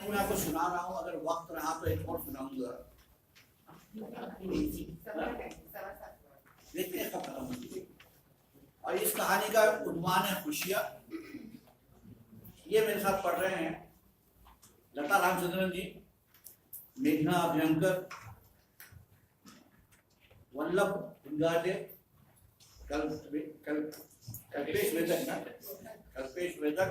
मैं आपको सुना रहा हूँ, अगर वक्त रहा तो एक और सुनाऊंगा। देखते हैं कब खत्म होती है। और इस कहानी का उन्वान है खुशियाँ। ये मेरे साथ पढ़ रहे हैं लता रामचंद्रन जी, मेघना अभ्यंकर, वल्लभ भिंगाटे, कल्पेश वेदक ना, कल्पेश वेदक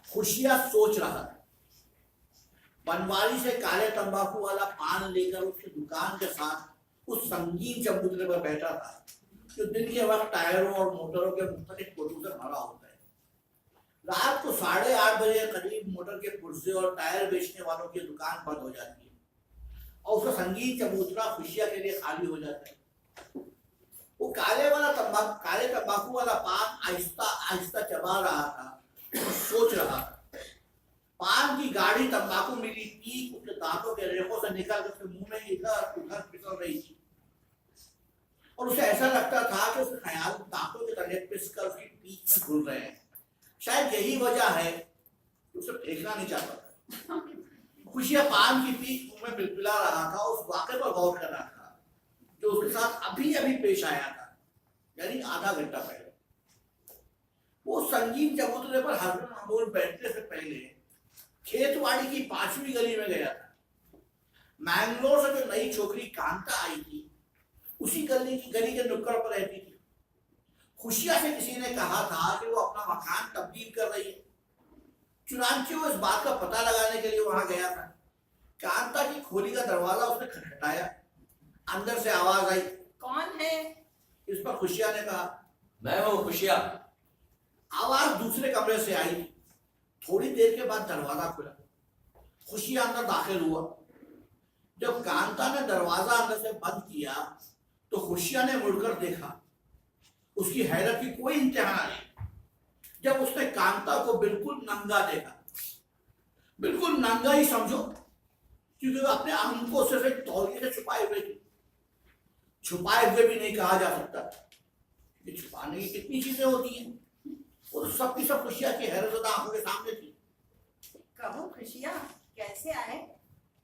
खुशियां सोच रहा है। बनवारी से काले तंबाकू वाला पान लेकर उसकी दुकान के साथ उस संगीन चबूतरे पर बैठा था जो दिन के वक्त टायरों और मोटरों के मुख्तलिफ पुर्जों से भरा होता है। रात को 8:30 बजे करीब मोटर के पुर्जे और टायर बेचने वालों की दुकान बंद हो जाती है और उसका संगीन चबूतरा खुशियां के लिए खाली हो जाता है। वो काले तंबाकू वाला पान आहिस्ता आहिस्ता चबा रहा था और सोच रहा था। पान की गाढ़ी तंबाकू मिली पीक उसके दांतों के रेखों से निकल कर उसके मुंह में इधर उधर फिसल रही थी और उसे ऐसा लगता था कि उसके ख्याल दांतों के तले पिसकर उसकी पीक में घुल रहे हैं। शायद यही वजह है कि उसे फेंकना नहीं चाहता था। खुशियां पान की पीक मुंह में बिलबिला रहा था, उस वाक़े पर गौर कर रहा था जो उसके साथ अभी अभी पेश आया था, यानी आधा घंटा पहले। वो संगीन चबूतरे पर हरमन मामूल बैठने से पहले खेतवाड़ी की 5वीं गली में गया था। मैंगलोर से जो नई छोकरी कांता आई थी उसी गली के नुक्कड़ पर रहती थी। खुशियां से किसी ने कहा था कि वो अपना मकान तब्दील कर रही है। चुनांचे वो इस बात का पता लगाने के लिए वहां गया था। कांता की खोली का दरवाजा उसने खटखटाया। अंदर से आवाज आई, कौन है? इस पर खुशियां ने कहा, मैं हूँ खुशियां। आवाज दूसरे कमरे से आई। थोड़ी देर के बाद दरवाजा खुला। खुशियां अंदर दाखिल हुआ। जब कांता ने दरवाजा अंदर से बंद किया तो खुशियां ने मुड़कर देखा। उसकी हैरत की कोई इंतहा नहीं जब उसने कांता को बिल्कुल नंगा देखा। बिल्कुल नंगा ही समझो, क्योंकि वो अपने अंग को सिर्फ एक तौलिए से छुपाए हुए थे। छुपाए हुए भी नहीं कहा जा सकता, कि छुपाने की कितनी चीजें होती हैं। वो तो सबकी सब खुशियां की हैरतज़दा आंखों के सामने थी। कहो खुशियां, कैसे आए?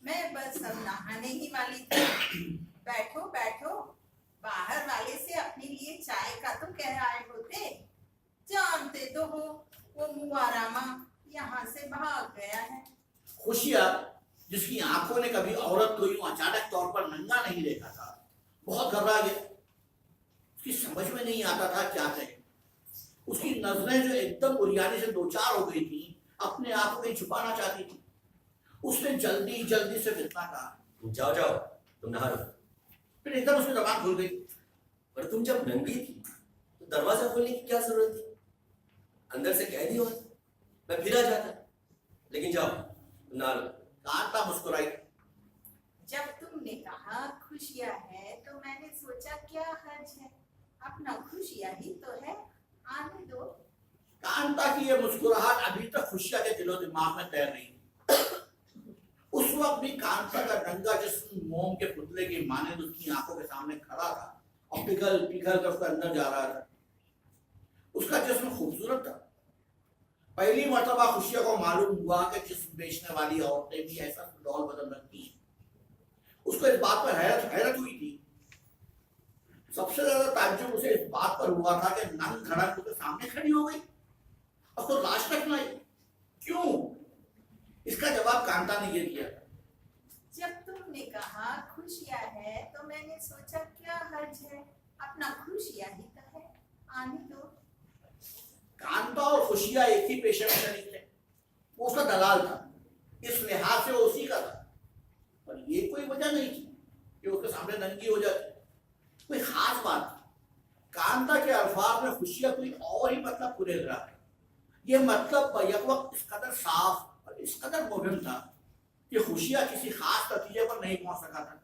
मैं बस अब नहाने ही वाली थी। बैठो बैठो, बाहर वाले से अपने लिए चाय का तो कह आए होते। जानते तो हो वो मुआरामा यहाँ से भाग गया है। खुशियां, जिसकी आंखों ने कभी औरत को यूं अचानक तौर पर नंगा नहीं देखा था, बहुत घबरा गया। उसकी समझ में नहीं आता था क्या कहे। उसकी नजरें जो एकदम उरियानी से दो चार हो गई थी, अपने आप को कहीं छुपाना चाहती थी। उसने जल्दी जल्दी से इतना कहा, जाओ जाओ, तुम नहा लो। फिर एकदम उसकी जबान खुल गई। पर तुम जब नंगी थी तो दरवाजा खोलने की क्या जरूरत थी? अंदर से कह दिया होता, मैं फिर आ जाता। लेकिन जाओ, तुम नहा लो। कांता मुस्कुराई। जब तुमने कहा खुशियां है तो मैंने सोचा क्या हर्ज है, अपना खुशियां ही तो है, आने दो। कांता की यह मुस्कुराहट अभी तक खुशियां के दिलो दिमाग में तैर रही थी। उस वक्त भी कांता का नंगा जिस्म मोम के पुतले की माने उसकी आंखों के सामने खड़ा था और पिघल पिघल कर उसका अंदर जा रहा था। उसका जिस्म खूबसूरत था। पहली मर्तबा खुशियां को मालूम हुआ कि जिस्म बेचने वाली औरतें भी ऐसा डॉल बदल रखती हैं। उसको इस बात पर हैरत हुई थी। सबसे ज्यादा ताज्जुब उसे इस बात पर हुआ था कि नंग धड़क उसके सामने खड़ी हो गई और तो लाश तक नहीं। क्यों? इसका जवाब कांता ने ये दिया, जब तुमने कहा खुशियां है तो मैंने सोचा क्या हर्ज है, अपना खुशियां ही तो है, आने दो। कांता और खुशियां एक ही पेशे में शरीक थे। वो उसका दलाल था, इस लिहाज से वो उसी का था। पर ये कोई वजह नहीं थी कि उसके सामने नंगी हो जाती। कोई खास बात थी। कांता के अल्फाज में खुशियां कोई और ही मतलब कुरेद रहा है। ये मतलब यकवक्त इस कदर साफ और इस कदर मुहिम था कि खुशियां किसी खास नतीजे पर नहीं पहुंच सका था।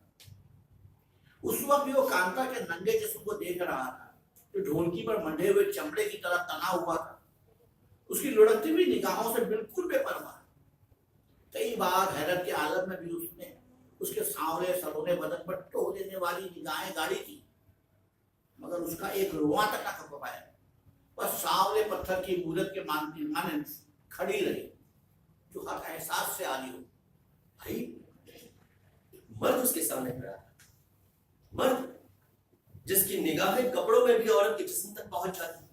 उस वक्त भी वो कांता के नंगे जिस्म को देख रहा था जो ढोलकी पर मंडे हुए चमड़े की तरह तना हुआ था। उसकी लुढ़कती हुई निगाहों से बिल्कुल बेपरवाह। कई बार हैरत के आलम में भी उसने उसके सांवरे सलोने बदन पर टोह देने वाली निगाहें गाड़ी की, मगर उसका एक रोआ तक न खप पाया। बस सांवरे पत्थर की मूरत के मानने खड़ी रही, जो हर एहसास से आली हो। भाई, मर्द उसके सामने खड़ा है, मर्द जिसकी निगाहें कपड़ों में भी औरत के जिस्म तक पहुंच जाती है,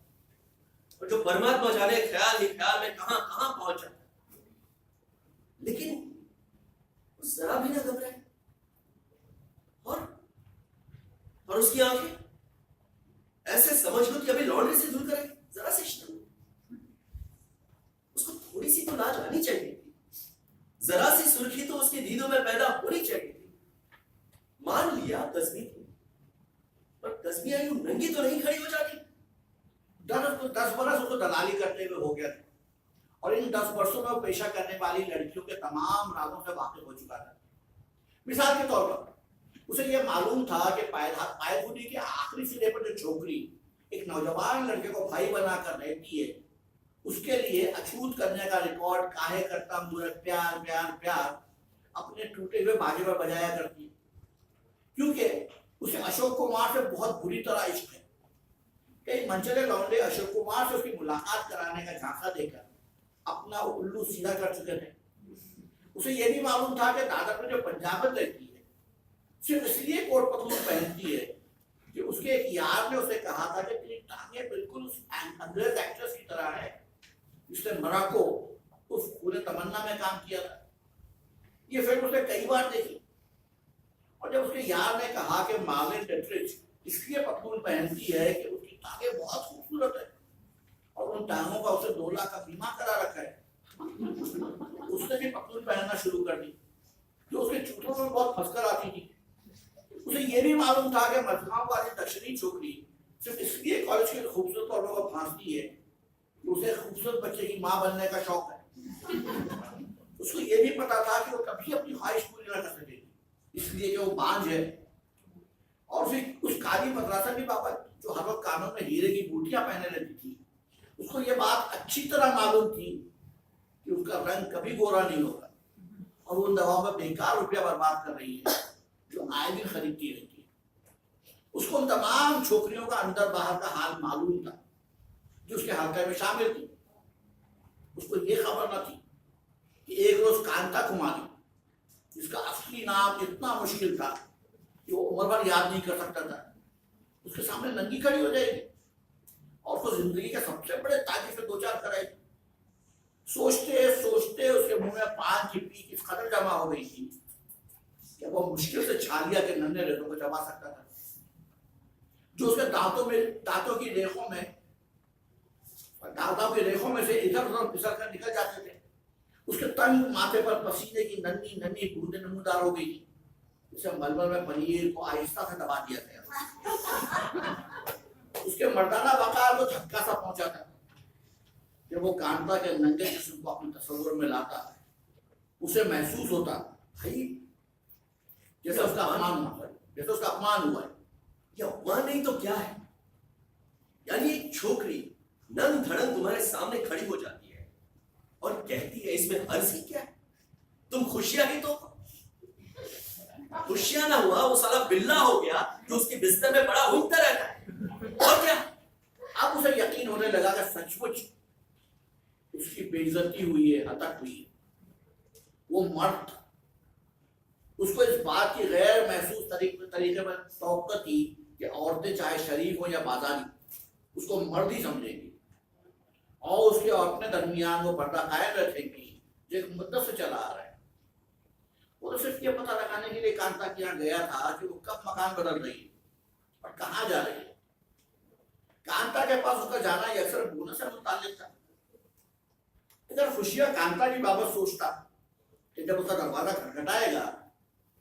और जो परमात्मा जाने ख्याल ही ख्याल में कहां कहां पहुंच जाता है, लेकिन जरा भी ना घबराए। और उसकी आंखें ऐसे समझ लो कि अभी लॉन्ड्री से धुल कर आई, जरा से शर्म। उसको थोड़ी सी तो लाज आनी चाहिए थी, जरा सी सुर्खी तो उसके दीदों में पैदा होनी चाहिए थी। मान लिया तस्बीह थी, पर तस्बीह यूं नंगी तो नहीं खड़ी हो जाती। 10 बरस उसको दलाली करते हुए हो गया था, और इन 10 वर्षों में वो पेशा करने वाली लड़कियों के तमाम राजों से वाकिफ हो चुका था। मिसाल के तौर पर उसे यह मालूम था कि पायखुदी के आखिरी सिरे पर जो छोकरी एक नौजवान लड़के को भाई बनाकर रहती है, उसके लिए अछूत करने का रिकॉर्ड काहे करता मूरत प्यार प्यार प्यार अपने टूटे हुए बाजे पर बजाया करती है, क्योंकि उसे अशोक कुमार से बहुत बुरी तरह इश्क है। कई मंचले लौंडे अशोक कुमार से उसकी मुलाकात कराने का झांसा देकर अपना उल्लू सीधा कर चुके थे। उसे यह भी मालूम था कि दादर में जो पंजाबत रहती है सिर्फ इसलिए कोट पतलून पहनती है कि उसके एक यार ने उसे कहा था कि तेरी टांगे बिल्कुल उस अंग्रेज एक्ट्रेस की तरह है जिसने मराको उस पूरे तमन्ना में काम किया था। ये फिल्म उसने कई बार देखी, और जब उसके यार ने कहा कि मार्लेन डेट्रिच इसलिए पतलून पहनती है कि उसकी टांगे बहुत खूबसूरत है और उन टांगों का उसे 2 लाख का बीमा करा रखा है, उसने भी पतलून पहनना शुरू कर दी, जो उसके चूठों में बहुत फंसकर आती थी। उसे यह भी मालूम था कि मजहब वाली दक्षिणी छोकरी सिर्फ इसलिए कॉलेज के खूबसूरत औरतों को फांसती है कि उसे खूबसूरत बच्चे की मां बनने का शौक है। उसको यह भी पता था कि वो कभी अपनी ख्वाहिश पूरी न कर सकेगी, इसलिए कि वो बांझ है। और फिर उस काली मदरसा की बाबत जो हर वक्त कानों में हीरे की बूटियां पहने रहती थी, उसको ये बात अच्छी तरह मालूम थी कि उसका रंग कभी गोरा नहीं होगा, और वो उन दवाओं में बेकार रुपया बर्बाद कर रही है जो आए दिन खरीदती रहती है। उसको उन तमाम छोकरियों का अंदर बाहर का हाल मालूम था जो उसके हल्के में शामिल थी। उसको ये खबर न थी कि एक रोज कांता कुमारी, जिसका असली नाम इतना मुश्किल था कि वो उम्र भर याद नहीं कर सकता था, उसके सामने नंगी खड़ी हो जाएगी और उसको जिंदगी के सबसे बड़े ताजे से 2-4 कराएगी। सोचते सोचते उसके मुंह में पान की पीक इस कदर जमा हो गई थी कि वो मुश्किल से छालिया के नन्हे रेतों को चबा सकता था, जो उसके दांतों की रेखों में से इधर उधर फिसल कर निकल जाते थे। उसके तंग माथे पर पसीने की नन्ही नन्ही बूंदें नमूदार हो गई थी, जिसे मलमल में पनीर को आहिस्ता से दबा दिया गया। उसके मर्दाना वकार को धक्का सा पहुंचा था जब वो कांता के नंगे जिस्म को अपने तस्वीर में लाता, उसे महसूस होता भाई जैसे उसका अपमान हुआ है। ये अपमान नहीं तो क्या है? यानी एक छोकरी नंग धड़ंग तुम्हारे सामने खड़ी हो जाती है और कहती है इसमें हर्ज ही क्या है, तुम खुशियां ही तो। खुशियां ना हुआ वो साला बिल्ला हो गया जो उसके बिस्तर में बड़ा उठता रहता है, और क्या? अब उसे यकीन होने लगा कि सचमुच उसकी बेइज्जती हुई है, हतक हुई है। वो मर्द था, उसको इस बात की गैर महसूस तरीके में तौक़्क़त थी कि औरतें चाहे शरीफ हो या बाजारी उसको मर्द ही समझेंगी और उसके और अपने दरमियान वो पर्दा कायम रखेंगी जो एक मुद्दत से चला आ रहा है। वो तो सिर्फ ये पता लगाने के लिए कांता के यहाँ गया था कि वो कब मकान बदल रही है और कहाँ जा रही है। कांता के पास उसका जाना ये अक्सर बोनस से मुताल्लिक था। इधर खुशियां कांता की बाबत सोचता कि जब उसका दरवाजा खटखटाएगा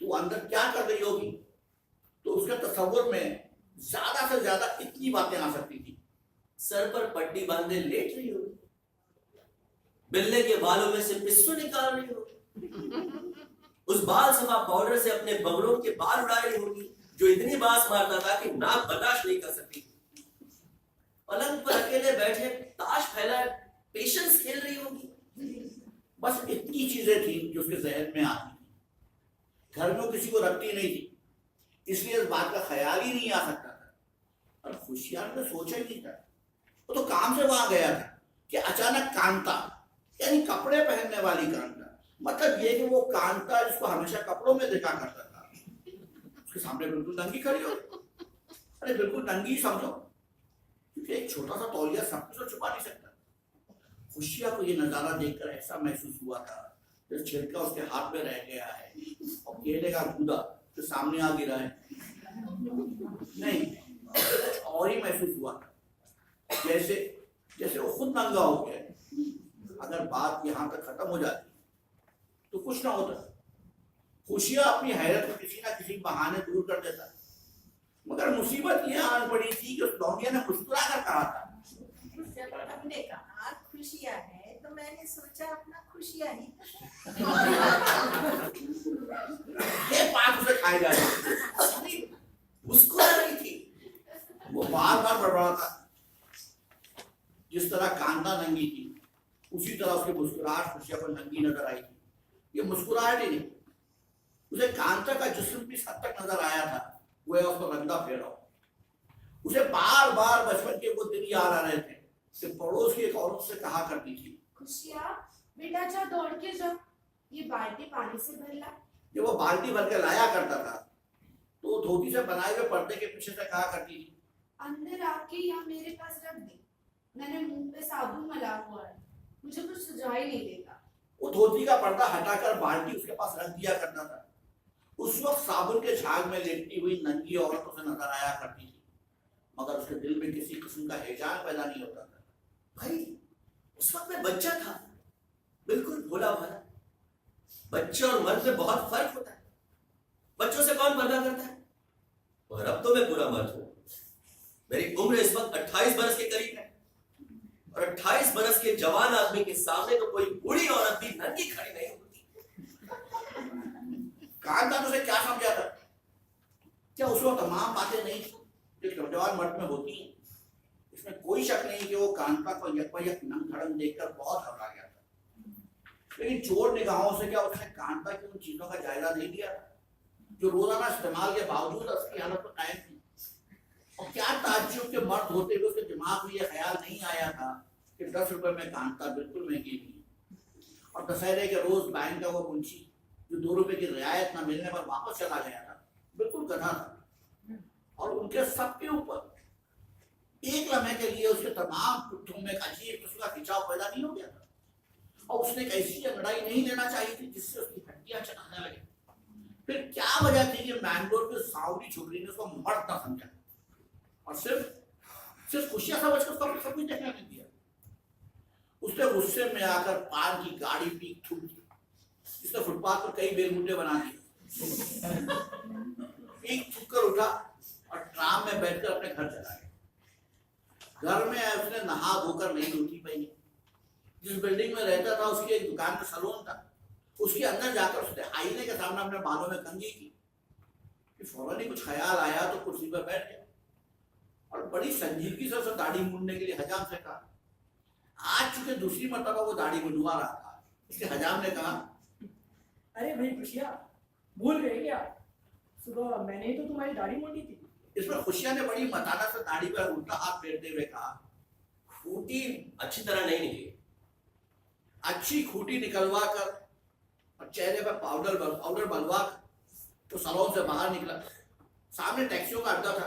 तो अंदर क्या कर रही होगी, तो उसके तस्वुर में ज्यादा से ज्यादा इतनी बातें आ सकती थी। सर पर पट्टी बांधे लेट रही होगी, बिल्ले के बालों में से पिस्सू निकाल रही होगी, उस बाल सफा पाउडर से अपने बगलों के बाल उड़ा रही होगी जो इतनी बास मारता था कि नाक बर्दाश्त नहीं कर सकती। पलंग पर अकेले बैठे ताश फैला पेशेंस खेल रही होगी। बस इतनी चीजें थी जो उसके जहन में आती थी। घर में वो किसी को रखती नहीं थी, इसलिए इस बात का ख्याल ही नहीं आ सकता था। और होशियार ने सोचा ही नहीं था, वो तो काम से वहां गया था कि अचानक कांता, यानी कपड़े पहनने वाली कांता, मतलब ये कि वो कांता जिसको हमेशा कपड़ों में देखा करता था, उसके सामने बिल्कुल नंगी खड़ी हो। अरे बिल्कुल नंगी समझो, क्योंकि एक छोटा सा तौलिया सब कुछ तो छुपा नहीं सकता। होशियार को ये नजारा देखकर ऐसा महसूस हुआ था जैसे छिलका उसके हाथ में रह गया है और केले का गूदा जो सामने आ गिरा है। नहीं, और ही महसूस हुआ था, जैसे जैसे वो खुद नंगा हो गया। अगर बात यहाँ तक खत्म हो जाती तो कुछ ना होता। होशियार अपनी हैरत को किसी ना किसी बहाने दूर कर देता, मगर मुसीबत यह आन पड़ी थी कि उस लौंडिया ने मुस्कुरा कर कहा था, जब तुमने कहा खुशियां है तो मैंने सोचा अपना खुशियां ही ये बात उसे खाई जा रही, मुस्कुरा रही थी। वो बार बार बड़बड़ाता, जिस तरह कांता नंगी थी उसी तरह उसकी मुस्कुराहट खुशियां पर नंगी नजर आई थी। ये मुस्कुराहट ही नहीं, उसे कांता का जिस्म भी हद तक नजर आया था, वो उसको रंगा फेरा। उसे बार बार बचपन के वो दिन याद आ रहे थे कि पड़ोस की एक औरत से कहा करती थी, खुशियाँ बेटा जा दौड़ के जा, ये बाल्टी पानी से भर ला। जब वो बाल्टी भर के लाया करता था तो वो धोती से बनाए हुए पर्दे के पीछे से कहा करती थी, अंदर आके या मेरे पास रख दे, मैंने मुंह पे साबुन मला हुआ है, मुझे कुछ सुझाई नहीं देता। वो धोती का पर्दा हटाकर बाल्टी उसके पास रख दिया करता था। उस वक्त साबुन के झाग में लेटती हुई नंगी औरत उसे नजर आया करती थी, मगर उसके दिल में किसी किस्म का हिजाब पैदा नहीं होता था। भाई उस वक्त मैं बच्चा था, बिल्कुल भोला भाला। बच्चे और मर्द में बहुत फर्क होता है। बच्चों से कौन पर्दा करता है? और अब तो मैं पूरा मर्द हूं। मेरी उम्र इस वक्त 28 बरस के करीब है, और 28 बरस के जवान आदमी के सामने तो कोई बूढ़ी औरत भी नंगी खड़ी नहीं होती। कांता तुझे क्या समझा था? क्या उस वक्त तमाम बातें नहीं थी जो नौजवान मर्द में होती हैं? इसमें कोई शक नहीं कि वो कांता को यकपयक नंग धड़ंग देखकर बहुत घबरा गया था। लेकिन चोर निगाहों से क्या उसने कांता की उन चीजों का जायजा नहीं लिया जो रोजाना इस्तेमाल के बावजूद उसकी हालत पर कायम थी? और क्या ताज्जुब के मर्द होते हुए उसके दिमाग में यह ख्याल नहीं आया था कि 10 रुपए में कांता बिल्कुल महंगी नहीं है। और दशहरे के रोज बैंक का वो मुंशी जो 2 रुपए की रियायत न मिलने पर वापस चला गया था, बिल्कुल गधा था। और उनके सबके ऊपर एक लम्हे के लिए उसके तमाम पुट्ठों में एक अजीब किस्म का खिंचाव पैदा नहीं हो गया था। और उसने एक ऐसी अंगड़ाई नहीं लेना चाहिए थी जिससे उसकी हड्डियां चलाने लगे। फिर क्या वजह थी कि मैंगलोर की सांवली छोकरी ने उसको मर्द ना समझा और सिर्फ खुशियां समझकर उसको सब कुछ देखने नहीं दिया? उसने गुस्से में आकर पान की गाड़ी पी थूक दी, जिसने फुटपाथ पर कई बेलमुंडे बना दिए। एक थूक कर उठा और ट्राम में बैठकर अपने घर चला गया। घर में उसने नहा धोकर नई धोती पहनी। जिस बिल्डिंग में रहता था उसकी एक दुकान में सैलून था, उसके अंदर जाकर उसने आईने के सामने अपने बालों में कंघी की। फौरन ही कुछ ख्याल आया तो कुर्सी पर बैठ गया और बड़ी संजीदगी से उसे दाढ़ी मूंदने के लिए हजाम से कहा। आज चूंकि दूसरी मर्तबा वो दाढ़ी मुंडवा रहा था, इसलिए हजाम ने कहा, अरे भाई खुशियाँ, भूल गए क्या? सुबह मैंने ही तो तुम्हारी दाढ़ी मोड़ी थी। इस पर खुशियां ने बड़ी मताना से दाढ़ी पर उल्टा हाथ फेरते हुए कहा, खूटी अच्छी तरह नहीं निकली। अच्छी खूटी निकलवा कर और चेहरे पर पाउडर बलवा कर तो सैलून से बाहर निकला। सामने टैक्सियों का अड्डा था।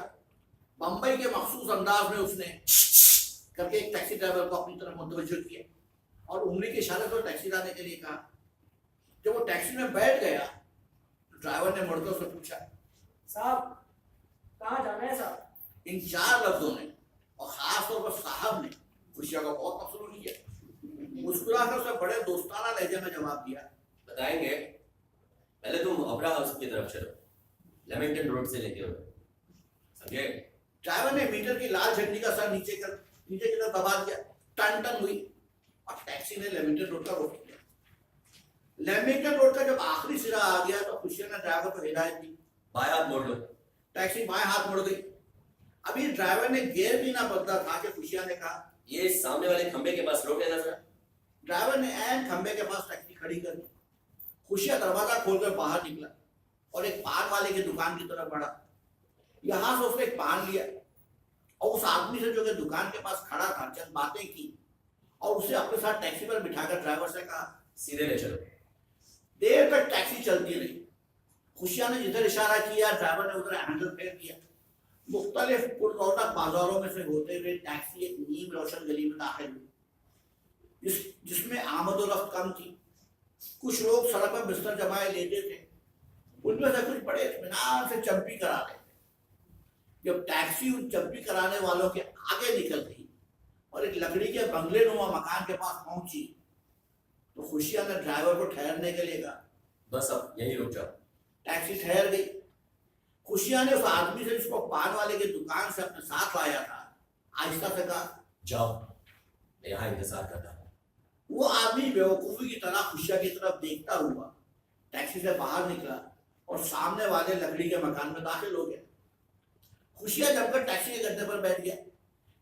बंबई के मखसूस अंदाज में उसने करके एक टैक्सी ड्राइवर को अपनी तरफ मुतवज्जो किया और उंगली के इशारे पर टैक्सी लाने के लिए कहा। जब वो टैक्सी में बैठ गया तो ड्राइवर ने मुड़कर उससे पूछा, साहब कहाँ जाना है साहब? इन 4 लफ्जों ने और खास तौर पर साहब ने खुशियां को बहुत मसरूर किया। मुस्कुराकर उसने बड़े दोस्ताना लहजे में जवाब दिया, बताएंगे, पहले तुम ओपेरा हाउस की तरफ चलो, लेमिंगटन रोड से लेते हुए, समझे? ड्राइवर ने मीटर की लाल झंडी का सर नीचे की तरफ दबा दिया। टन टन हुई और टैक्सी ने लेमिंगटन रोड का रोक दिया। लेमिंगटन रोड का जब आखिरी सिरा आ गया तो खुशियां ने ड्राइवर को हिदायत दी, बाएं हाथ मोड़ लो। टैक्सी बाएं हाथ मुड़ गई। अभी ड्राइवर ने गियर भी ना बदला था कि खुशियां ने कहा, ये सामने वाले खंबे के पास रोक लेना जरा। ड्राइवर ने ऐन खंबे के पास टैक्सी खड़ी कर दी। खुशिया दरवाजा खोलकर बाहर निकला और एक पान वाले की दुकान की तरफ बढ़ा। यहां से उसने एक पान लिया और उस आदमी से जो कि दुकान के पास खड़ा था चंद बातें की और उसे अपने साथ टैक्सी पर बिठाकर ड्राइवर से कहा, सीधे ले चलो। देर तक टैक्सी चलती रही। खुशिया ने जिधर इशारा किया ड्राइवर ने उधर हैंडल फेर दिया। मुख्तलिफ पुररौनक बाजारों में से होते हुए टैक्सी एक नीम रोशन गली में दाखिल हुई जिसमें आमद और रफ्त कम थी। कुछ लोग सड़क पर बिस्तर जमाए लेते थे, उनमें से कुछ बड़े इत्मीनान से चंपी करा रहे थे। जब टैक्सी उन चंपी कराने वालों के आगे निकल गई और एक लकड़ी के बंगले नुमा मकान के पास पहुंची तो खुशिया ने ड्राइवर को ठहरने के लिए कहा, बस अब यहीं रुक जाओ। टैक्सी ठहर गई। खुशिया ने उस आदमी से जिसको पान वाले की दुकान से अपने साथ लाया था आहिस्ता से कहा, जाओ, मैं यहाँ इंतजार करता हूँ। वो आदमी बेवकूफी की तरह खुशिया की तरफ देखता हुआ टैक्सी से बाहर निकला और सामने वाले लकड़ी के मकान में दाखिल हो गया। खुशिया जमकर टैक्सी के गद्दे पर बैठ गया।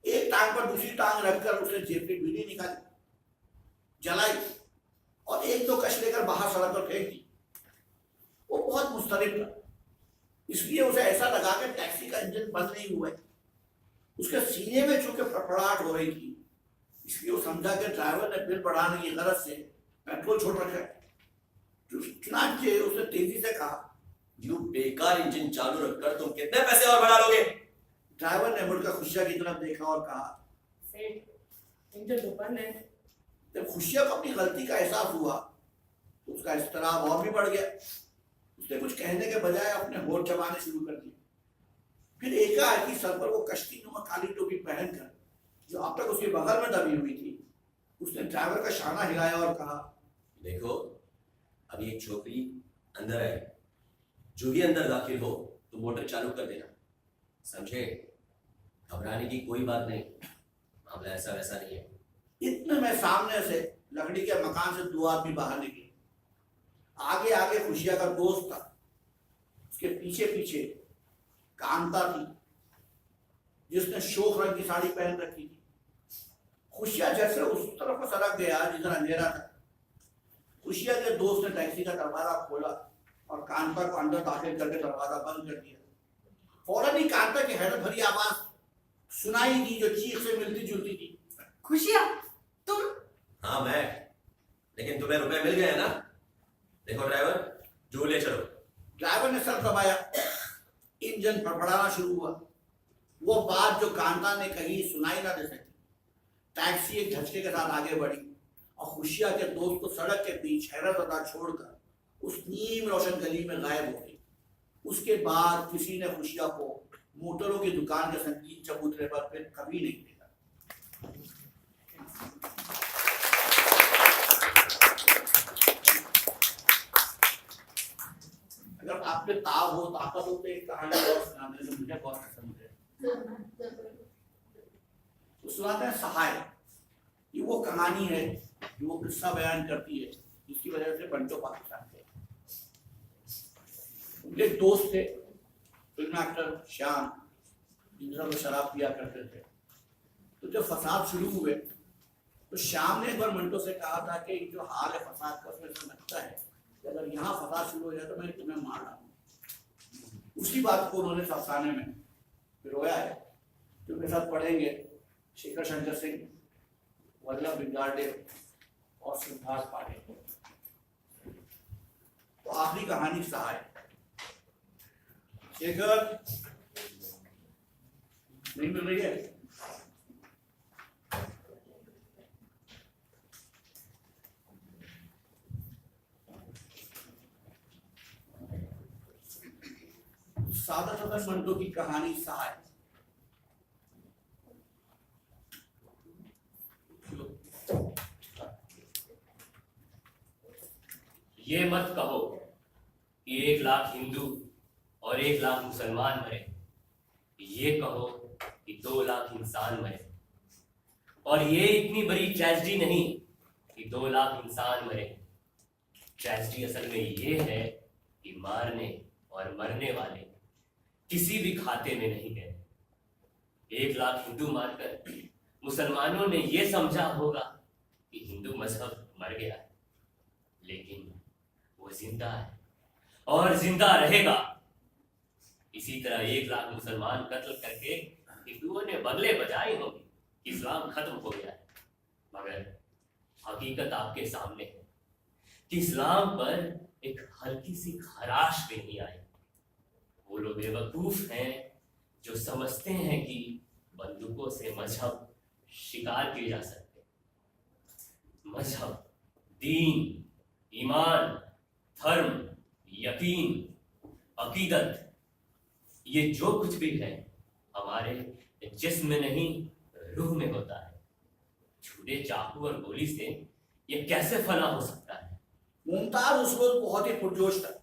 एक टांग पर दूसरी टांग रखकर उसने जेब से बीड़ी निकाली, जलाई और एक दो कश लेकर बाहर सड़क पर फेंक दी। वो बहुत मुस्तरिब था, इसलिए उसे ऐसा लगा कि टैक्सी का इंजन बंद नहीं हुआ है। उसके सीने में चूंकि फड़फड़ाहट हो रही थी, इसलिए वो समझा कि ड्राइवर ने बिल बढ़ाने की गरज से पेट्रोल छोड़ रखा है। चुनांचे उसने तेजी से कहा, यू बेकार इंजन चालू रखकर तुम कितने पैसे और बढ़ा लोगे? ड्राइवर ने मुड़कर खुशिया की तरफ देखा और कहा, सेठ, इंजन तो बंद है। जब खुशिया को अपनी गलती का एहसास हुआ तो उसका इस्तराब और भी बढ़ गया। उसने कुछ कहने के बजाय अपने होठ चबाने शुरू कर दिए। फिर एकाएक सर पर वो कश्ती नुमा काली टोपी पहनकर जो अब तक उसके बगल में दबी हुई थी, उसने ड्राइवर का शाना हिलाया और कहा, देखो, अभी एक छोकरी अंदर आई, जो भी अंदर दाखिल हो तो मोटर चालू कर देना, समझे? घबराने की कोई बात नहीं, मामला ऐसा वैसा नहीं है। इतने में सामने से लकड़ी के मकान से दो आदमी बाहर निकले। आगे आगे खुशिया का दोस्त था, उसके पीछे पीछे कांता थी जिसने शोक रंग की साड़ी पहन रखी थी। खुशिया जैसे उस तरफ सड़क गया जिधर अंधेरा था। खुशिया के दोस्त ने टैक्सी का दरवाजा खोला और कांता को अंदर दाखिल करके दरवाजा बंद कर दिया। फौरन ही कांता की हैरत भरी आवाज सुनाई दी जो चीख से मिलती जुलती थी, खुशिया, तुम? हाँ मैं, लेकिन तुम्हें रुपए मिल गए ना? देखो ड्राइवर, जो ले चलो। ड्राइवर ने सर दबाया। इंजन फड़फड़ाना शुरू हुआ। वो बात जो कांता ने कही सुनाई ना दे सकी। टैक्सी एक झटके के साथ आगे बढ़ी और खुशिया के दोस्त को सड़क के बीच हैरतज़दा छोड़कर उस नीम रोशन गली में गायब हो गई। उसके बाद किसी ने खुशिया को मोटरों की दुकान के संगीन चबूतरे पर फिर कभी नहीं देखा। अगर आपके ताब हो, ताकत हो तो एक कहानी और सुनाते हैं जो मुझे बहुत पसंद है। तो सुनाते हैं सहाय। ये वो कहानी है जो वो किस्सा बयान करती है जिसकी वजह से बंटो पाकिस्तान थे। उनके एक दोस्त थे, फिल्म एक्टर श्याम, जिनसे वो शराब पिया करते थे। तो जब फसाद शुरू हुए तो श्याम ने एक बार मंटो से कहा था कि जो हाल है फसाद का, उसमें से लगता है कि अगर यहाँ फसाद शुरू हो जाए तो मैं तुम्हें मार डालूंगा। उसी बात को उन्होंने अफसाने में पिरोया है। जो मेरे साथ पढ़ेंगे शेखर शंकर सिंह, वल्लभ बिगाड़े और सिद्धार्थ पांडे। तो आखिरी कहानी सहाय। शेखर नहीं मिल रही है? सादा सादा मंटो की कहानी सहाय। ये मत कहो कि 1 लाख हिंदू और 1 लाख मुसलमान मरे। ये कहो कि 2 लाख इंसान मरे। और ये इतनी बड़ी ट्रेजेडी नहीं कि 2 लाख इंसान मरे। ट्रेजेडी असल में ये है कि मारने और मरने वाले किसी भी खाते में नहीं गए। 1 लाख हिंदू मारकर मुसलमानों ने ये समझा होगा कि हिंदू मजहब मर गया है। लेकिन वो जिंदा है और जिंदा रहेगा। इसी तरह 1 लाख मुसलमान कत्ल करके हिंदुओं ने बदले बजाए होंगे कि इस्लाम खत्म हो गया है, मगर हकीकत आपके सामने है कि इस्लाम पर एक हल्की सी खराश भी नहीं आई। वो लोग बेवकूफ हैं जो समझते हैं कि बंदूकों से मजहब शिकार किए जा सकते हैं। मजहब, दीन, ईमान, धर्म, यकीन, अकीदत, ये जो कुछ भी है हमारे जिस्म में नहीं रूह में होता है। छुरे चाकू और गोली से ये कैसे फना हो सकता है? मुमताज उस रोज बहुत ही पुरजोश था।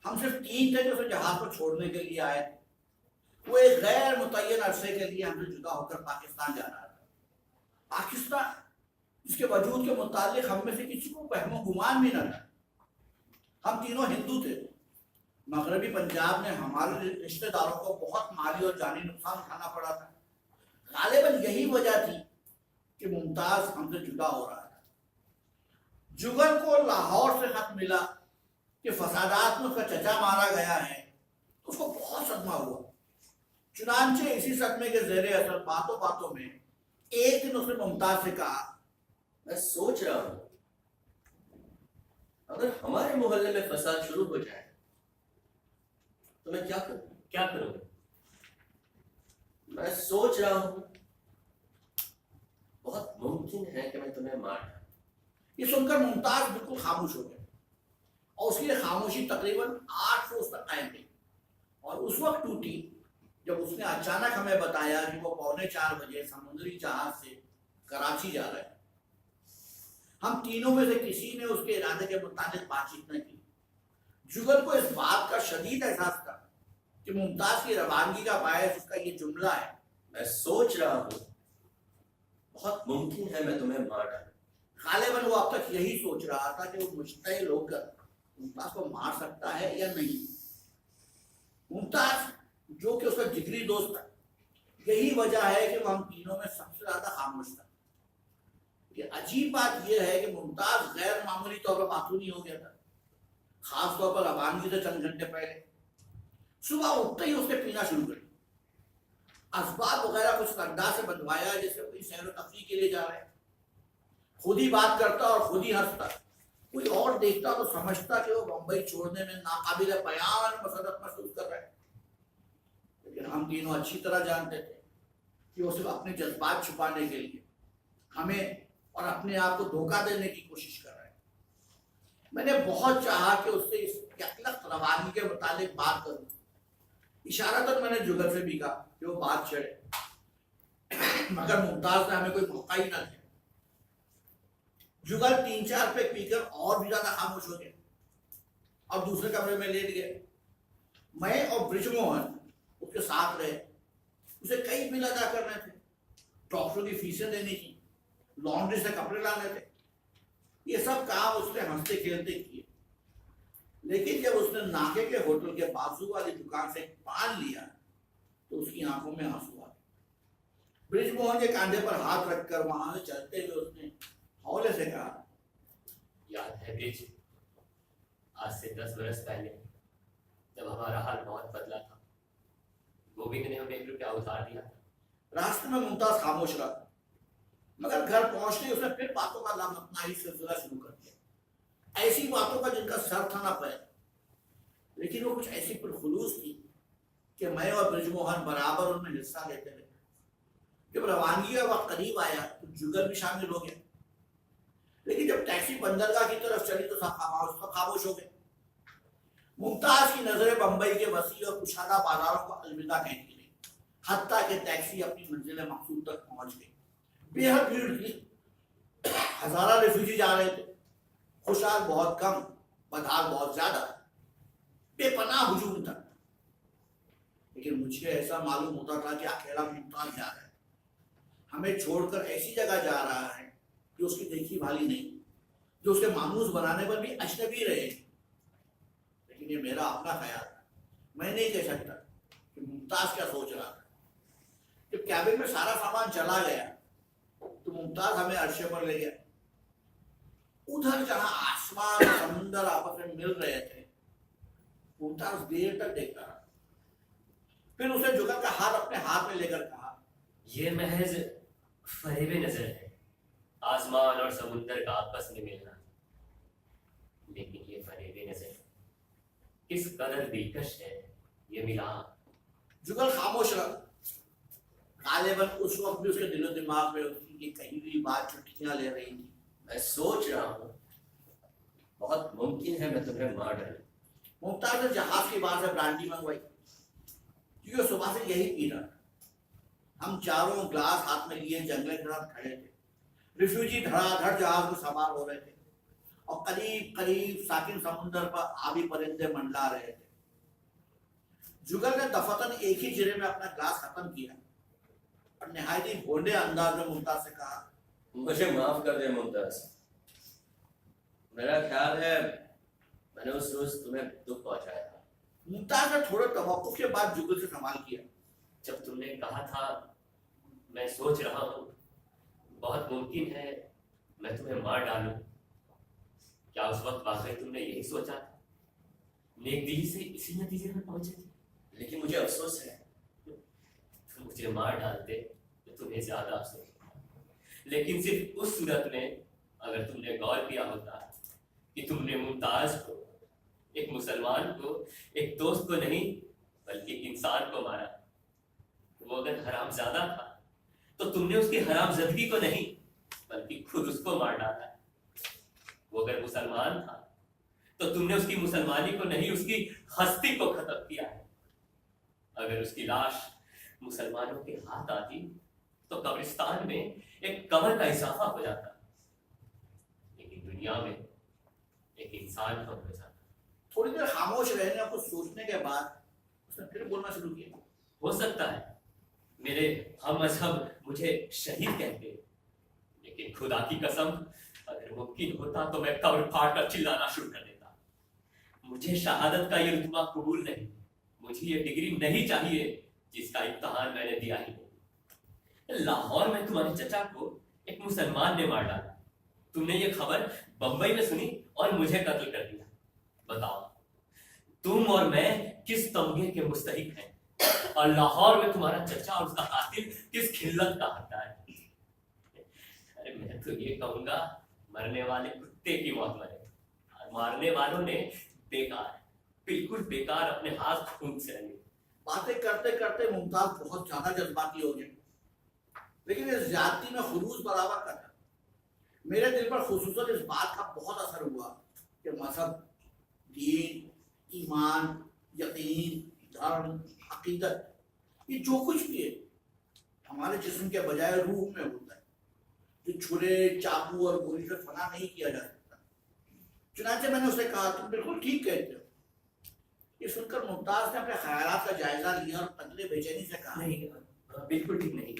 हम सिर्फ 3 थे जो उसे जहाज पर छोड़ने के लिए आए थे। वो एक गैर मुतय्यन अरसे के लिए हमसे जुदा होकर पाकिस्तान जा रहा था। पाकिस्तान जिसके वजूद के मुतालिक हम में से किसी को वहमो गुमान भी न था। हम तीनों हिंदू थे। मगरबी पंजाब में हमारे रिश्तेदारों को बहुत माली और जानी नुकसान उठाना पड़ा था। गालिबन यही वजह थी कि मुमताज हमसे जुदा हो रहा था। जुगल को लाहौर से खत मिला कि फसादात में उसका चचा मारा गया है, तो उसको बहुत सदमा हुआ। चुनांचे इसी सदमे के जेरे असर बातों बातों में एक दिन उसने मुमताज से कहा, मैं सोच रहा हूं अगर हमारे मोहल्ले में फसाद शुरू हो जाए तो मैं क्या करूं? क्या करोगे? मैं सोच रहा हूं बहुत मुमकिन है कि मैं तुम्हें मार डालूं। ये सुनकर मुमताज बिल्कुल खामोश हो गया और उसकी ये खामोशी तकरीबन 8 रोज तक कायम रही और उस वक्त टूटी जब उसने अचानक हमें बताया कि वो 3:45 बजे समुद्री जहाज से कराची जा रहे हैं। हम तीनों में से किसी ने उसके इरादे के मुताबिक बातचीत न की। जुगल को इस बात का शदीद एहसास था कि मुमताज की रवानगी का बायस उसका ये जुमला है, मैं सोच रहा हूं बहुत मुमकिन है मैं तुम्हें मार डालूं। गालिबन वो अब तक यही सोच रहा था कि वो मुश्तइल होकर मुमताज को मार सकता है या नहीं। मुमताज जो कि उसका जिगरी दोस्त था, यही वजह है कि वो हम तीनों में सबसे ज्यादा खामोश था। ये अजीब बात यह है कि मुमताज गैर मामूली तौर पर बातूनी हो गया था, खास तौर पर रवानगी से चंद घंटे पहले। सुबह उठते ही उसने पीना शुरू कर दिया। असबाब वगैरह कुछ कंधा से बंधवाया जैसे कोई सैर व तफरीह के लिए जा रहे हैं। खुद ही बात करता और खुद ही हंसता। कोई और देखता तो समझता कि वो बंबई छोड़ने में नाकाबिल बयान मसरत महसूस कर रहा है। लेकिन हम तीनों अच्छी तरह जानते थे कि वो सिर्फ अपने जज्बात छुपाने के लिए हमें और अपने आप को धोखा देने की कोशिश कर रहा है। मैंने बहुत चाहा कि उससे इस यकलख्त रवानगी के मुतालिक बात करूं। इशारा तक मैंने जुगल से भी कहा कि वो बात छेड़े, मगर मुमताज ने हमें कोई मौका ही ना दिया। जुगल 3-4 पे पीकर और भी ज्यादा खामोश हो गया और दूसरे कमरे में लेट गए। मैं और ब्रिजमोहन उसके साथ रहे। उसे कई बिल अदा करने थे, डॉक्टरों की फीसें देनी थी, लॉन्ड्री से कपड़े लाने थे। ये सब काम उसने हंसते खेलते किए। लेकिन जब उसने नाके के होटल के बाजू वाली दुकान से पान लिया तो उसकी आंखों में आंसू आ गए। ब्रिजमोहन के कंधे पर हाथ रखकर वहां से चलते हुए उसने हौले से कहा, याद है ब्रिज, आज से 10 बरस पहले जब हमारा हाल बहुत बदला था, गोविंद ने हमें 1 रुपया उधार दिया था। रास्ते में मुमताज खामोश रहा, मगर घर पहुंचते उसने फिर बातों का लाभ अपना ही सिलसिला शुरू कर दिया। ऐसी बातों का जिनका सर था ना पैर, लेकिन वो कुछ ऐसी पुरखुलूस थी कि मैं और ब्रिजमोहन बराबर उनमें हिस्सा लेते रहे। जब रवानगी का वक्त करीब आया तो जुगल भी शामिल हो गया। लेकिन जब टैक्सी बंदरगाह की तरफ चली तो सब खामोश हो गए। मुमताज की नजरें बंबई के वसी और कुशादा बाजारों को अलविदा कहती रही, हत्ता कि टैक्सी अपनी मंजिल मकसूद तक पहुंच गई। बेहद भीड़ थी, हजारा रिफ्यूजी जा रहे थे। खुशहाल बहुत कम, बदहाल बहुत ज्यादा, बेपनाह हुजूम था। लेकिन मुझे ऐसा मालूम होता था कि अकेला मुमताज जा रहा है, हमें छोड़कर ऐसी जगह जा रहा है जो उसकी देखी भाली नहीं, जो उसके मानूस बनाने पर भी अजनबी रहे। लेकिन ये मेरा अपना ख्याल था, मैं नहीं कह सकता कि मुमताज क्या सोच रहा था। जब कैबिन में सारा सामान चला गया तो मुमताज हमें अर्शे पर ले गया, उधर जहां आसमान और समुंदर आपस में मिल रहे थे। मुमताज देर तक देखता रहा, फिर उसे जुगल का हाथ अपने हाथ में लेकर कहा, ये महज फरेब नजर है, आसमान और समुंदर का आपस में मिलना। लेकिन ये फरेब नजर किस कदर दिलकश है ये मिलाप। जुगल खामोश रहा। गालिबन उस वक्त भी उसके दिलो दिमाग में उसकी कही हुई बात चुटकियां ले रही थी। मैं सोच रहा हूँ बहुत मुमकिन है मैं तुम्हें मार डालूं। मुमताज ने जहाज की बाहर से ब्रांडी मंगवाई, क्योंकि सुबह से यही पी रहा था। हम चारों ग्लास हाथ में लिए जंगले के साथ खड़े थे। रिफ्यूजी धड़ाधड़ जहाज में सवार हो रहे थे और करीब करीब साकिन समुंदर पर आबी परिंदे मंडला रहे थे। जुगल ने दफतन एक ही जिरे में अपना ग्लास खत्म किया और निहायत ही भोंडे अंदाज में मुमताज से कहा, मुझे माफ कर दे मुमताज, मेरा ख्याल है मैंने उस रोज तुम्हें दुख पहुंचाया था। मुमताज ने थोड़े तवक्कुफ के बाद जुगल से सवाल किया, जब तुमने कहा था मैं सोच रहा हूँ बहुत मुमकिन है मैं तुम्हें मार डालूं, क्या उस वक्त वाकई तुमने यही सोचा था? नेक दिली से इसी नतीजे में पहुंचे थे? लेकिन मुझे अफसोस है तुम मुझे मार डालते तो तुम्हें ज्यादा अफसोस होता, लेकिन सिर्फ उस सूरत में अगर तुमने गौर किया होता कि तुमने मुमताज को, एक मुसलमान को, एक दोस्त को नहीं बल्कि इंसान को मारा। वो अगर हरामजादा था तो तुमने उसकी हरामजदगी को नहीं बल्कि खुद उसको मार डाला। वो अगर मुसलमान था तो तुमने उसकी मुसलमानी को नहीं उसकी हस्ती को खत्म किया है। अगर उसकी लाश मुसलमानों के हाथ आती तो कब्रिस्तान में एक कब्र का इजाफा हो जाता, लेकिन दुनिया में एक इंसान कम हो जाता। थोड़ी देर खामोश रहने और कुछ सोचने के बाद उसने फिर बोलना शुरू किया, हो सकता है मेरे हम मजहब मुझे शहीद कहते, लेकिन खुदा की कसम अगर मुमकिन होता तो मैं कब्र फाड़ कर चिल्लाना शुरू कर देता। मुझे शहादत का ये रुतबा कबूल नहीं, मुझे ये डिग्री नहीं चाहिए जिसका इम्तहान मैंने दिया ही नहीं। लाहौर में तुम्हारे चचा को एक मुसलमान ने मार डाला, तुमने ये खबर बंबई में सुनी और मुझे कत्ल कर दिया। बताओ तुम और मैं किस तमगे के मुस्तहिक हैं, और लाहौर में तुम्हारा चचा और उसका कातिल किस खिल्लत का हकदार है। अरे मैं तो ये कहूंगा मरने वाले कुत्ते की मौत मरे और मारने वालों ने बेकार, बिल्कुल बेकार अपने हाथ खून से रंगे। बातें करते करते मुमताज बहुत ज्यादा जज्बाती हो गए, लेकिन इस ज्यादती में खुलूस बराबर का था। मेरे दिल पर खुसूसन इस बात का बहुत असर हुआ कि मजहब, दीन, ईमान, यकीन, धर्म, अकीदत, ये जो कुछ भी है हमारे जिस्म के बजाय रूह में होता है, जो छुरे, चाकू और गोली से फना नहीं किया जा सकता। चुनांचे मैंने उसे कहा, तुम बिल्कुल ठीक कहते हो। ये सुनकर मुमताज ने अपने ख्यालात का जायजा लिया और तकले बेचैनी से कहा, नहीं, बिल्कुल ठीक नहीं।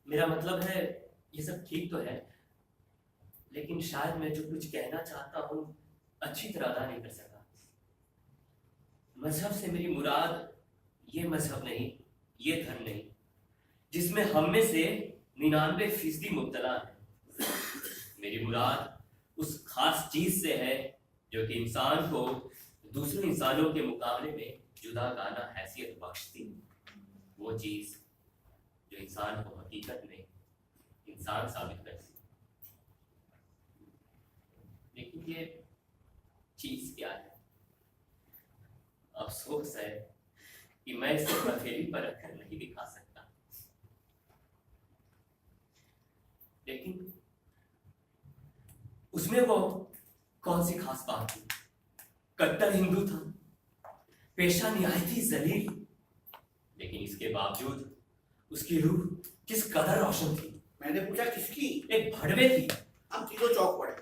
मेरा मतलब है ये सब ठीक तो है, लेकिन शायद मैं जो कुछ कहना चाहता हूँ अच्छी तरह अदा नहीं कर सका। मजहब से मेरी मुराद ये मजहब नहीं, ये धर्म नहीं जिसमें हम में से 99% मुब्तला है। मेरी मुराद उस खास चीज से है जो कि इंसान को दूसरे इंसानों के मुकाबले में जुदा गाना हैसियत बख्शती, वो चीज जो इंसान को हकीकत में इंसान साबित करती। लेकिन ये चीज क्या है? अफसोस है कि मैं इसे हथेली पर रखकर नहीं दिखा सकता, लेकिन उसमें वो कौन सी खास बात थी? कट्टर हिंदू था, पेशा निहायत ही जलील, लेकिन इसके बावजूद उसकी रूह किस कदर रोशन थी। मैंने पूछा किसकी? एक भड़वे की। हम तीनों चौक पड़े।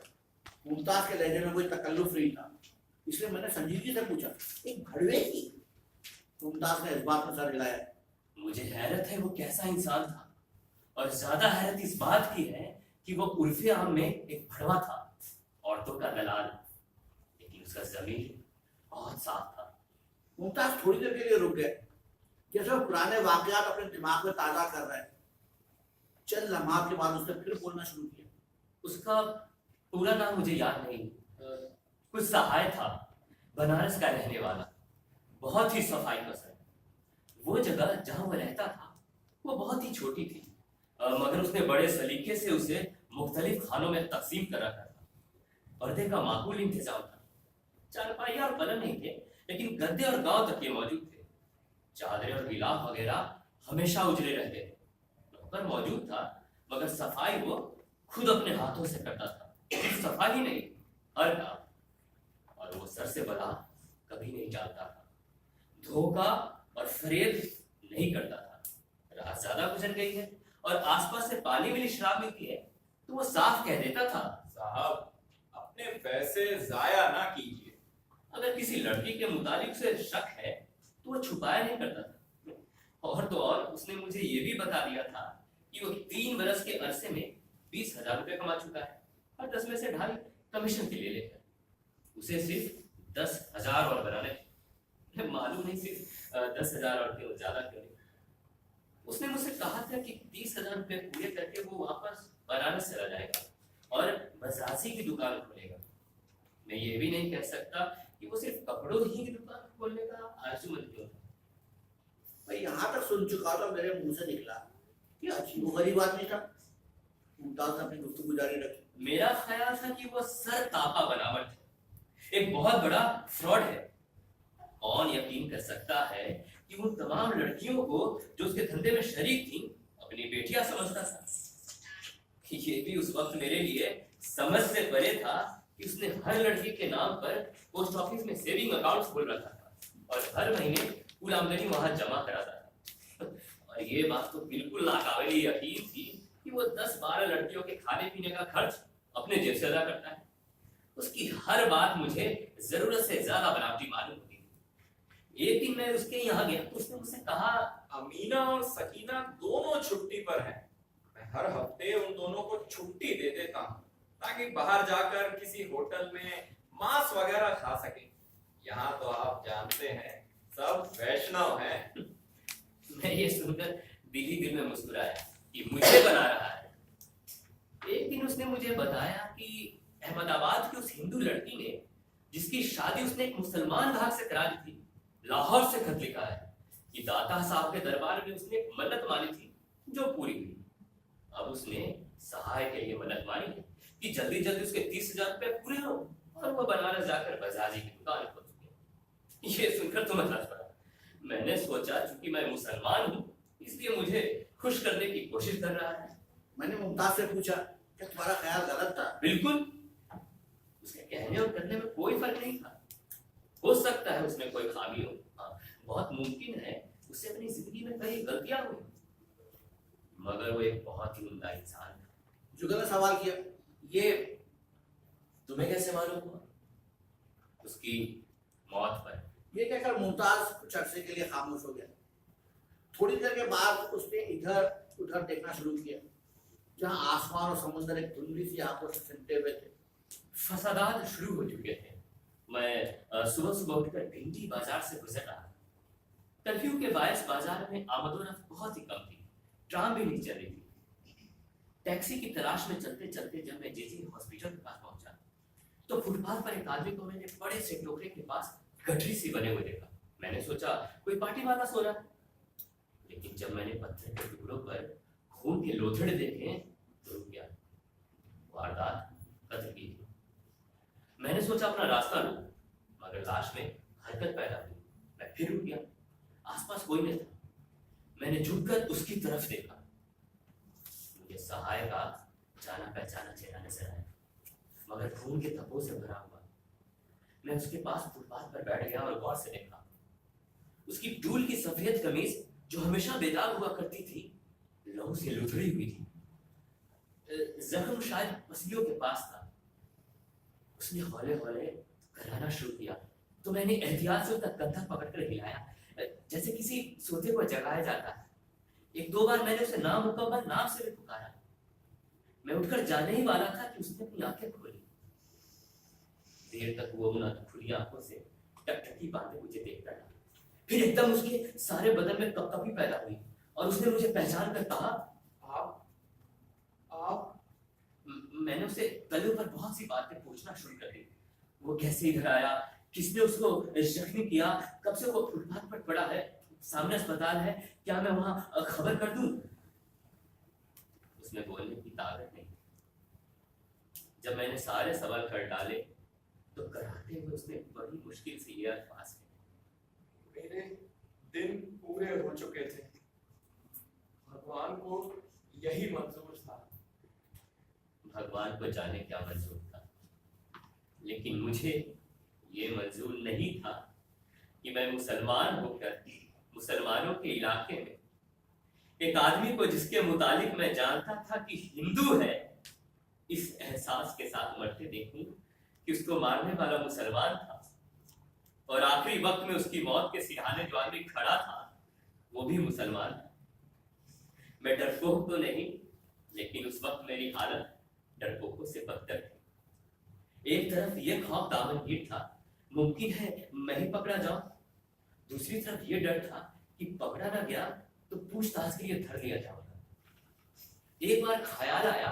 मुमताज के लहजे में कोई तकल्लुफ नहीं था, इसलिए मैंने संजीदगी से पूछा, एक भड़वे की? मुमताज ने इस बात में सर हिलाया। मुझे हैरत है वो कैसा इंसान था, और ज्यादा हैरत इस बात की है कि वो उर्फे आम में एक भड़वा था, औरतों का दलाल, लेकिन उसका जमीर बहुत साफ था। मुमताज थोड़ी देर के लिए रुक गए, जैसे वो पुराने वाकयात अपने दिमाग में ताजा कर रहे हैं। चंद लम्हात के बाद उसने फिर बोलना शुरू किया। उसका पूरा नाम मुझे याद नहीं, कुछ सहाय था, बनारस का रहने वाला, बहुत ही सफाई पसंद। वो जगह जहां वो रहता था वो बहुत ही छोटी थी, मगर उसने बड़े सलीके से उसे मुख्तलिफ खानों में तकसीम कर रखा था। पर्दे का माकूल इंतजाम था, चारपाइयाँ और पलंग नहीं थे, लेकिन गद्दे और गांव तक के मौजूद थे। चादरें और गिलाफ वगैरह हमेशा उजले रहते थे। नौकर मौजूद था, मगर सफाई वो खुद अपने हाथों से करता था। सिर्फ सफाई ही नहीं, हर काम। और वो सर से बला कभी नहीं डालता था, धोखा और फरेब नहीं करता था। रात ज्यादा गुजर गई है और आसपास से पानी मिली शराब मिलती है तो वो साफ कह देता था, साहब, अपने पैसे जाया ना कीजिए। अगर किसी लड़की के मुतालिक उसे शक है तो वो छुपाया नहीं करता था। और तो और उसने मुझे ये भी बता दिया था कि वो 3 बरस के अरसे में 20,000 रुपये कमा चुका है और 10 में से 2.5 कमीशन के लिए लेकर। उसे सिर्फ 10,000 और बनाने थे। मालूम नहीं सिर्फ 10,000 और क्यों, ज्यादा क्यों नहीं। उसने मुझसे कहा था कि 30,000 रुपये पूरे करके वो वापस बनारस चला जाएगा और बजाजी की दुकान खोलेगा। मैं ये भी नहीं कह सकता कि वो सिर्फ कपड़ों ही की दुकान खोलने का आरज़ूमंद क्यों था। मैं यहाँ तक सुन चुका था, मेरे मुंह से निकला कि अजीबोगरीब आदमी था। मुमताज ने अपनी गुफ्तगू जारी रखी। मेरा ख्याल था कि वो सर तापा बनावट है, एक बहुत बड़ा फ्रॉड है। कौन यकीन कर सकता है कि उन तमाम लड़कियों को जो उसके धंधे में शरीक थी अपनी बेटियां समझता था। ये भी उस वक्त मेरे लिए समझ से परे था कि उसने हर लड़की के नाम पर पोस्ट ऑफिस में सेविंग अकाउंट खोल रखा था और हर महीने कुल आमदनी वहां जमा कराता था। और ये बात तो बिल्कुल नाकाबिल यकीन थी कि वो 10-12 लड़कियों के खाने पीने का खर्च अपने जेब से अदा करता है। उसकी हर बात मुझे जरूरत से ज्यादा बनावटी मालूम होती थी। एक दिन मैं उसके यहाँ गया तो उसने मुझसे कहा, अमीना और सकीना दोनों छुट्टी पर हैं। मैं हर हफ्ते उन दोनों को छुट्टी दे देता हूँ ताकि बाहर जाकर किसी होटल में मांस वगैरह खा सके। यहाँ तो आप जानते हैं सब वैष्णव हैं। मैं ये सुनकर दिल ही दिल में मुस्कुराया कि मुझे बना रहा है। एक दिन उसने मुझे बताया कि अहमदाबाद की उस हिंदू लड़की ने, जिसकी शादी उसने एक मुसलमान घाट से करा दी थी, लाहौर से खत लिखा है कि दाता साहब के दरबार में उसने एक मन्नत मानी थी जो पूरी हुई। अब उसने सहाय के लिए मन्नत मानी है कि जल्दी जल्दी उसके 30,000 रुपये पूरे हो और वो बनारस जाकर बजाजी की दुकान खोल सके। ये सुनकर तो मैं हंस पड़ा। मैंने सोचा चूंकि मैं मुसलमान हूँ इसलिए मुझे खुश करने की कोशिश कर रहा है। मैंने मुमताज से पूछा, क्या तुम्हारा ख्याल गलत था? बिल्कुल, उसके कहने और करने में कोई फर्क नहीं था। हो सकता है उसमें कोई खामी हो, हाँ, बहुत मुमकिन है उससे अपनी जिंदगी में कई गलतियां हुई, मगर वो एक बहुत ही उम्दा इंसान था। जुगल ने सवाल किया, ये तुम्हें कैसे मालूम हुआ? उसकी मौत पर। ये कहकर मुमताज कुछ अरसे के लिए खामोश हो गया। थोड़ी देर के बाद उसने इधर उधर देखना शुरू किया, जहां आसमान और समुद्र एक धुंधली सी आंखों से सिमटे हुए थे। फसादात शुरू हो चुके थे। मैं सुबह सुबह उठकर भिंडी बाजार से गुजर रहा था। कर्फ्यू के बायस बाजार में आमदोरफ्त बहुत ही कम थी, ट्राम भी नहीं चल रही थी। टैक्सी की तलाश में चलते चलते जब मैं जेजे हॉस्पिटल के पास पहुंचा तो फुटपाथ पर एक आदमी को मैंने बड़े से टोकरे के पास गठरी सी बने हुए देखा। मैंने सोचा कोई पार्टी वाला सो रहा है, लेकिन जब मैंने पत्थर के टुकड़ों पर खून के लोथड़े देखे तो रुक गया। वारदात कत्ल की थी। मैंने सोचा अपना रास्ता लूं, मगर लाश में हरकत पैदा हुई। मैं फिर रुक गया, आसपास कोई नहीं था। मैंने झुककर उसकी तरफ देखा। मुझे सहाय का जाना पहचाना चेहरा नजर आया, मगर खून के धब्बों से भरा हुआ। मैं उसके पास फुटपाथ पर बैठ गया और गौर से देखा। उसकी टूल की सफेद कमीज जो हमेशा बेदाग हुआ करती थी, लहू से लुथड़ी हुई थी। जख्म शायद पसलियों के पास था। उसने हौले हौले कराना शुरू किया तो मैंने एहतियात से उसका कंधा पकड़कर हिलाया, जैसे किसी सोते को जगाया जाता है। 1-2 बार मैंने उसे नामुकम्मल नाम से भी पुकारा। मैं उठकर जाने ही वाला था कि उसने अपनी आंखें खोली। देर तक वो उन खुली आंखों से टकटकी बांधे मुझे देखता रहा। फिर एकदम उसके सारे बदन में कपकपी पैदा हुई और उसने मुझे पहचान कर कहा, आप। मैंने उसे गले पर बहुत सी बातें पूछना शुरू कर दी। वो कैसे इधर आया, किसने उसको जख्मी किया, कब से वो फुटपाथ पर पड़ा है, सामने अस्पताल है, क्या मैं वहां खबर कर दूं? उसने बोलने की ताकत नहीं। जब मैंने सारे सवाल कर डाले तो कराते हुए उसने बड़ी मुश्किल से ये अल्फाज कहे, मेरे दिन पूरे हो चुके थे, भगवान को यही मंजूर था। भगवान को जाने क्या मंजूर था, लेकिन मुझे ये मंजूर नहीं था कि मैं मुसलमान होकर मुसलमानों के इलाके में एक आदमी को जिसके मुतालिक मैं जानता था कि हिंदू है, इस एहसास के साथ मरते देखूं कि उसको मारने वाला मुसलमान था और आखिरी वक्त में उसकी मौत के सिरहाने जो आदमी खड़ा था वो भी मुसलमान था। मैं डरपोक तो नहीं, लेकिन उस वक्त मेरी हालत डरपोकों से बदतर थी। एक तरफ ये खौफ दामनगीर था, मुमकिन है मैं ही पकड़ा जाऊं, दूसरी तरफ ये डर था कि पकड़ा ना गया तो पूछताछ के लिए धर लिया जाऊंगा। एक बार ख्याल आया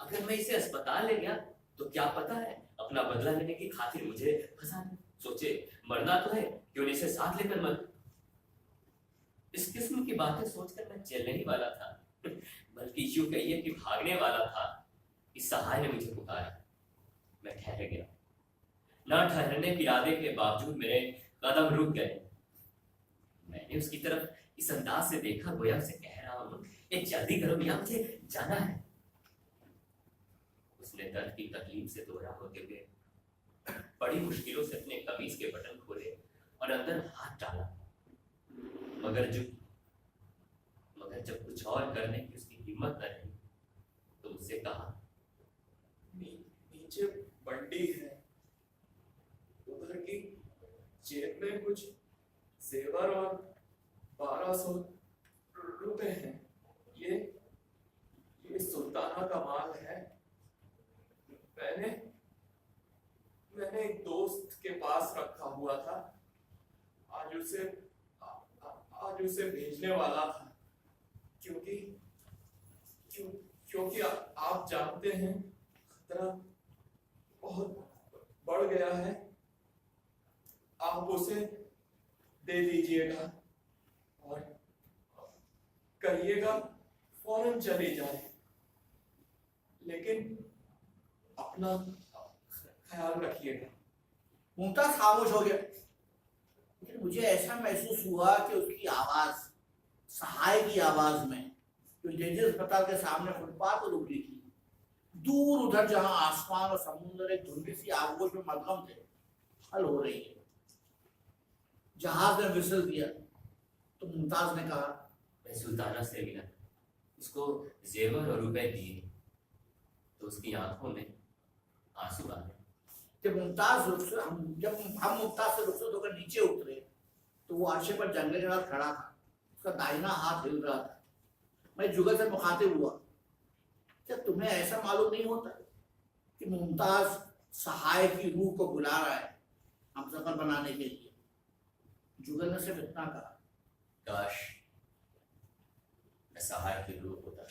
अगर मैं इसे अस्पताल ले गया तो क्या पता है अपना बदला लेने की खातिर मुझे फंसा दे। सोचे मरना तो है, क्यों नहीं इसे साथ लेकर मर। इस किस्म की बातें सोचकर मैं चलने ही वाला था, बल्कि यूं कहिए कि भागने वाला था। इस सहाय ने मुझे पुकारा, मैं ठहर गया। ना ठहरने के इरादे के बावजूद मेरे कदम रुक गए। मैंने उसकी तरफ इस अंदाज से देखा गोया उसे कह रहा हूं, ये जल्दी करो मियां, मुझे जाना है। उसने दर्द की तकलीफ से दोहरा होते हुए बड़ी मुश्किलों से अपने कमीज के बटन खोले और अंदर हाथ डाला, मगर जब कुछ और करने की उसकी हिम्मत न रही तो उससे कहा, नीचे बंडी है, उधर की जेब में कुछ जेवर और 1200 रुपए हैं। ये सुल्ताना का माल है। मैंने एक दोस्त के पास रखा हुआ था, आज उसे भेजने वाला था, क्योंकि आप जानते हैं खतरा बहुत बढ़ गया है। आप उसे दे दीजिएगा और कहिएगा फौरन चले जाए, लेकिन अपना ख्याल रखिएगा। मुमताज खामोश हो गया, लेकिन मुझे ऐसा महसूस हुआ कि उसकी आवाज सहाय की आवाज में जो जेजे अस्पताल के सामने फुटपाथ पर उठी थी, दूर उधर जहां आसमान और समुद्र एक धुंधली सी आगोश में मलगम थे, हल हो रही है। जहाज ने विसल दिया तो मुमताज ने कहा, मैं सुल्ताना से मिला, उसको जेवर और रुपए दिए तो उसकी आंखों में आंसू आ गए। जब हम मुमताज से रुखसत होकर नीचे उतरे तो वो अर्शे पर जंगले के साथ खड़ा था, उसका दाहिना हाथ हिल रहा था। मैं जुगल से मुखातिब हुआ, क्या तुम्हें ऐसा मालूम नहीं होता कि मुमताज सहाय की रूह को बुला रहा है हम सफर बनाने के लिए? जुगल ने सिर्फ इतना कहा, काश मैं सहाय की रूह होता।